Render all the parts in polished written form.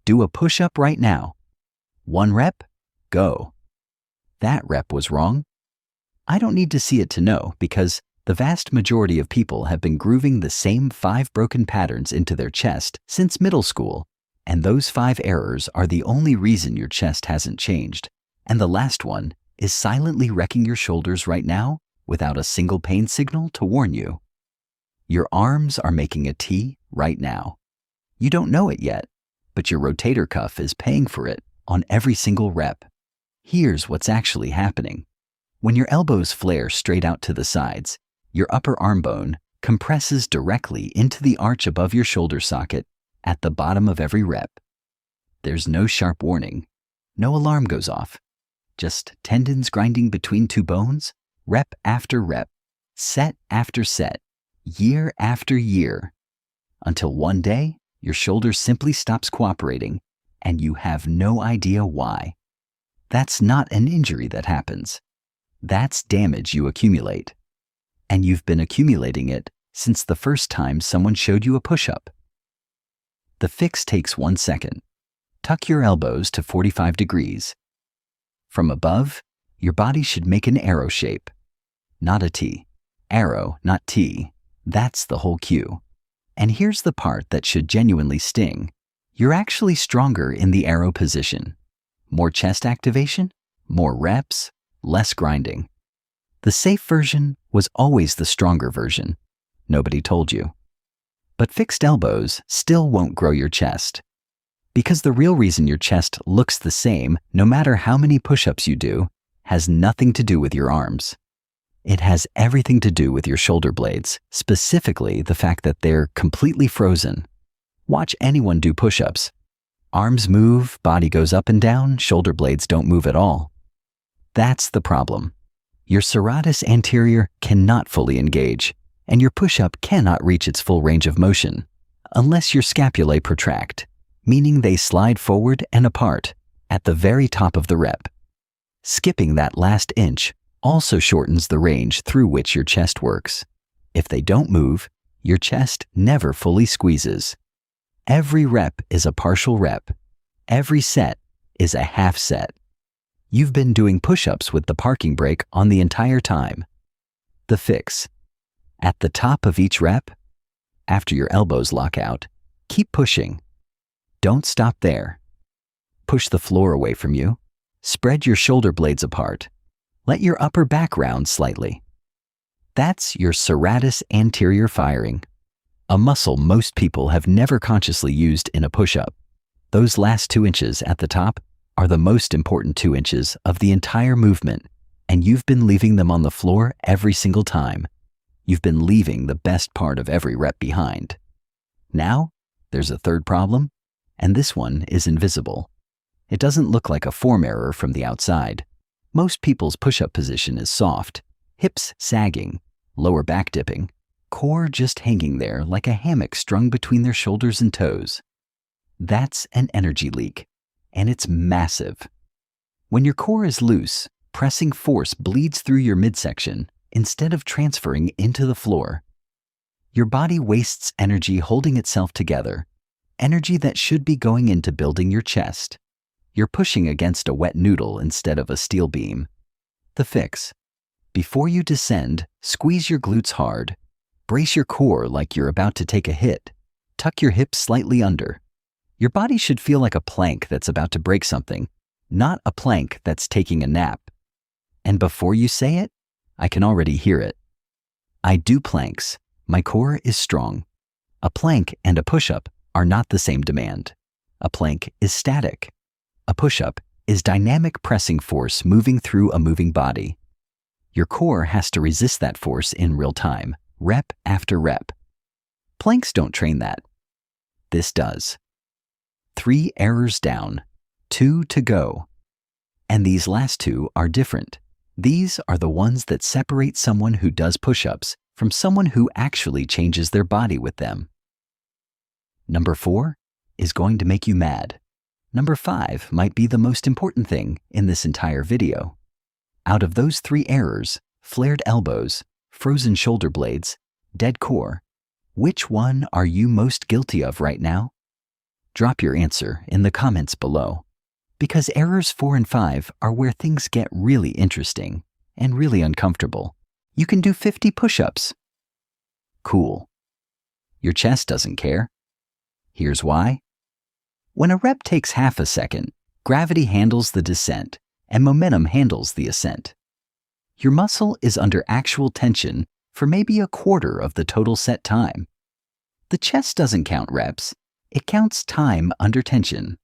Do a push-up right now. 1 rep, go. That rep was wrong. I don't need to see it to know, because the vast majority of people have been grooving the same 5 broken patterns into their chest since middle school, and those 5 errors are the only reason your chest hasn't changed. And the last one is silently wrecking your shoulders right now without a single pain signal to warn you. Your arms are making a T right now. You don't know it yet, but your rotator cuff is paying for it on every single rep. Here's what's actually happening. When your elbows flare straight out to the sides, your upper arm bone compresses directly into the arch above your shoulder socket at the bottom of every rep. There's no sharp warning. No alarm goes off. Just tendons grinding between 2 bones, rep after rep, set after set, year after year, until one day your shoulder simply stops cooperating and you have no idea why. That's not an injury that happens. That's damage you accumulate. And you've been accumulating it since the first time someone showed you a push-up. The fix takes 1 second. Tuck your elbows to 45 degrees. From above, your body should make an arrow shape. Not a T. Arrow, not T. That's the whole cue. And here's the part that should genuinely sting. You're actually stronger in the arrow position. More chest activation, more reps, less grinding. The safe version was always the stronger version. Nobody told you. But fixed elbows still won't grow your chest. Because the real reason your chest looks the same, no matter how many push-ups you do, has nothing to do with your arms. It has everything to do with your shoulder blades, specifically the fact that they're completely frozen. Watch anyone do push-ups. Arms move, body goes up and down, shoulder blades don't move at all. That's the problem. Your serratus anterior cannot fully engage, and your push-up cannot reach its full range of motion, unless your scapulae protract, meaning they slide forward and apart at the very top of the rep. Skipping that last inch also shortens the range through which your chest works. If they don't move, your chest never fully squeezes. Every rep is a partial rep. Every set is a half set. You've been doing push-ups with the parking brake on the entire time. The fix. At the top of each rep, after your elbows lock out, keep pushing. Don't stop there. Push the floor away from you. Spread your shoulder blades apart. Let your upper back round slightly. That's your serratus anterior firing, a muscle most people have never consciously used in a push-up. Those last 2 inches at the top are the most important 2 inches of the entire movement, and you've been leaving them on the floor every single time. You've been leaving the best part of every rep behind. Now, there's a third problem, and this one is invisible. It doesn't look like a form error from the outside. Most people's push-up position is soft, hips sagging, lower back dipping, core just hanging there like a hammock strung between their shoulders and toes. That's an energy leak, and it's massive. When your core is loose, pressing force bleeds through your midsection instead of transferring into the floor. Your body wastes energy holding itself together, energy that should be going into building your chest. You're pushing against a wet noodle instead of a steel beam. The fix. Before you descend, squeeze your glutes hard. Brace your core like you're about to take a hit. Tuck your hips slightly under. Your body should feel like a plank that's about to break something, not a plank that's taking a nap. And before you say it, I can already hear it. I do planks. My core is strong. A plank and a push-up are not the same demand. A plank is static. A push-up is dynamic pressing force moving through a moving body. Your core has to resist that force in real time, rep after rep. Planks don't train that. This does. 3 errors down, 2 to go. And these last 2 are different. These are the ones that separate someone who does push-ups from someone who actually changes their body with them. Number 4 is going to make you mad. Number 5 might be the most important thing in this entire video. Out of those 3 errors, flared elbows, frozen shoulder blades, dead core, which one are you most guilty of right now? Drop your answer in the comments below, because errors 4 and 5 are where things get really interesting and really uncomfortable. You can do 50 push-ups. Cool. Your chest doesn't care. Here's why. When a rep takes half a second, gravity handles the descent and momentum handles the ascent. Your muscle is under actual tension for maybe a quarter of the total set time. The chest doesn't count reps, it counts time under tension.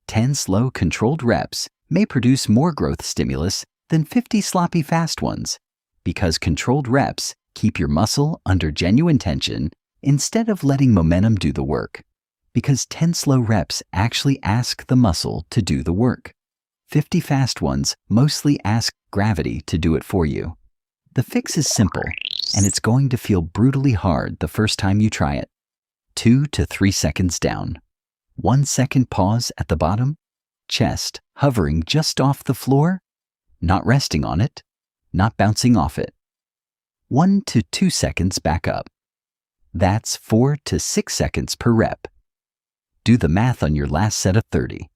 10 slow, controlled reps may produce more growth stimulus than 50 sloppy fast ones, because controlled reps keep your muscle under genuine tension instead of letting momentum do the work. Because 10 slow reps actually ask the muscle to do the work. 50 fast ones mostly ask gravity to do it for you. The fix is simple, and it's going to feel brutally hard the first time you try it. 2 to 3 seconds down. 1 second pause at the bottom. Chest hovering just off the floor, not resting on it, not bouncing off it. 1 to 2 seconds back up. That's 4 to 6 seconds per rep. Do the math on your last set of 30.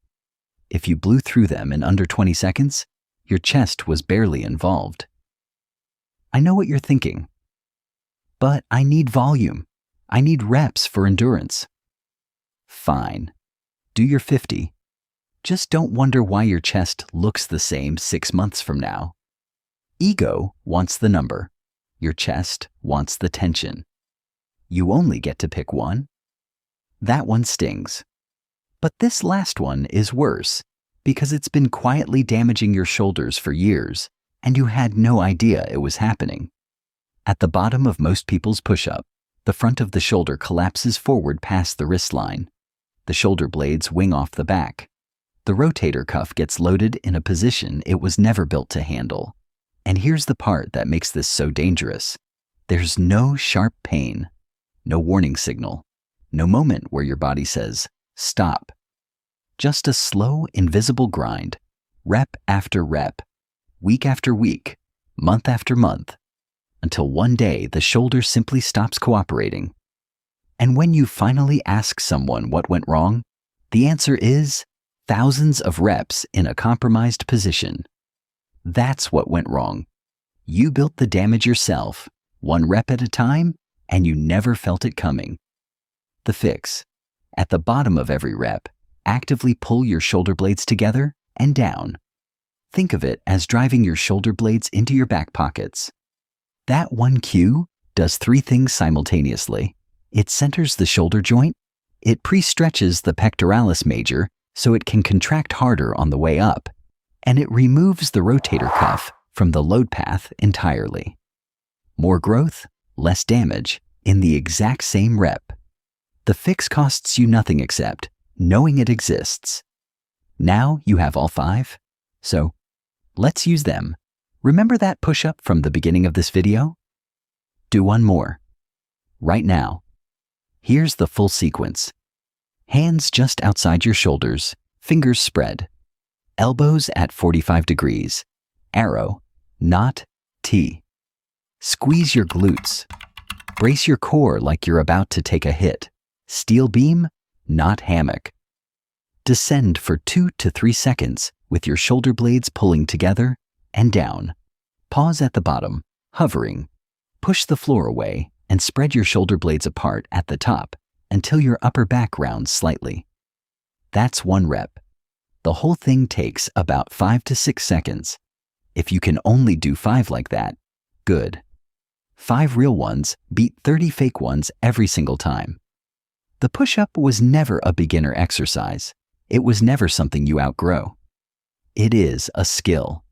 If you blew through them in under 20 seconds, your chest was barely involved. I know what you're thinking. But I need volume. I need reps for endurance. Fine. Do your 50. Just don't wonder why your chest looks the same 6 months from now. Ego wants the number. Your chest wants the tension. You only get to pick one. That one stings. But this last one is worse because it's been quietly damaging your shoulders for years and you had no idea it was happening. At the bottom of most people's push-up, the front of the shoulder collapses forward past the wrist line. The shoulder blades wing off the back. The rotator cuff gets loaded in a position it was never built to handle. And here's the part that makes this so dangerous. There's no sharp pain, no warning signal, no moment where your body says, stop. Just a slow, invisible grind, rep after rep, week after week, month after month, until one day the shoulder simply stops cooperating. And when you finally ask someone what went wrong, the answer is thousands of reps in a compromised position. That's what went wrong. You built the damage yourself, 1 rep at a time, and you never felt it coming. The fix. At the bottom of every rep, actively pull your shoulder blades together and down. Think of it as driving your shoulder blades into your back pockets. That one cue does 3 things simultaneously. It centers the shoulder joint, it pre-stretches the pectoralis major so it can contract harder on the way up, and it removes the rotator cuff from the load path entirely. More growth, less damage, in the exact same rep. The fix costs you nothing except knowing it exists. Now you have all 5, so let's use them. Remember that push-up from the beginning of this video? Do one more. Right now. Here's the full sequence. Hands just outside your shoulders, fingers spread. Elbows at 45 degrees. Arrow, not T. Squeeze your glutes. Brace your core like you're about to take a hit. Steel beam, not hammock. Descend for 2 to 3 seconds with your shoulder blades pulling together and down. Pause at the bottom, hovering. Push the floor away and spread your shoulder blades apart at the top until your upper back rounds slightly. That's 1 rep. The whole thing takes about 5 to 6 seconds. If you can only do 5 like that, good. 5 real ones beat 30 fake ones every single time. The push-up was never a beginner exercise. It was never something you outgrow. It is a skill.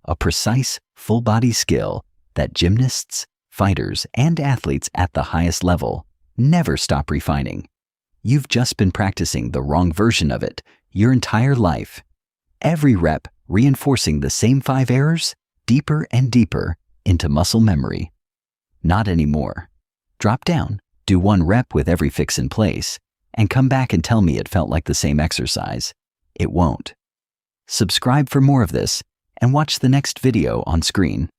A precise, full-body skill that gymnasts, fighters, and athletes at the highest level never stop refining. You've just been practicing the wrong version of it your entire life. Every rep reinforcing the same 5 errors deeper and deeper into muscle memory. Not anymore. Drop down, do 1 rep with every fix in place, and come back and tell me it felt like the same exercise. It won't. Subscribe for more of this and watch the next video on screen.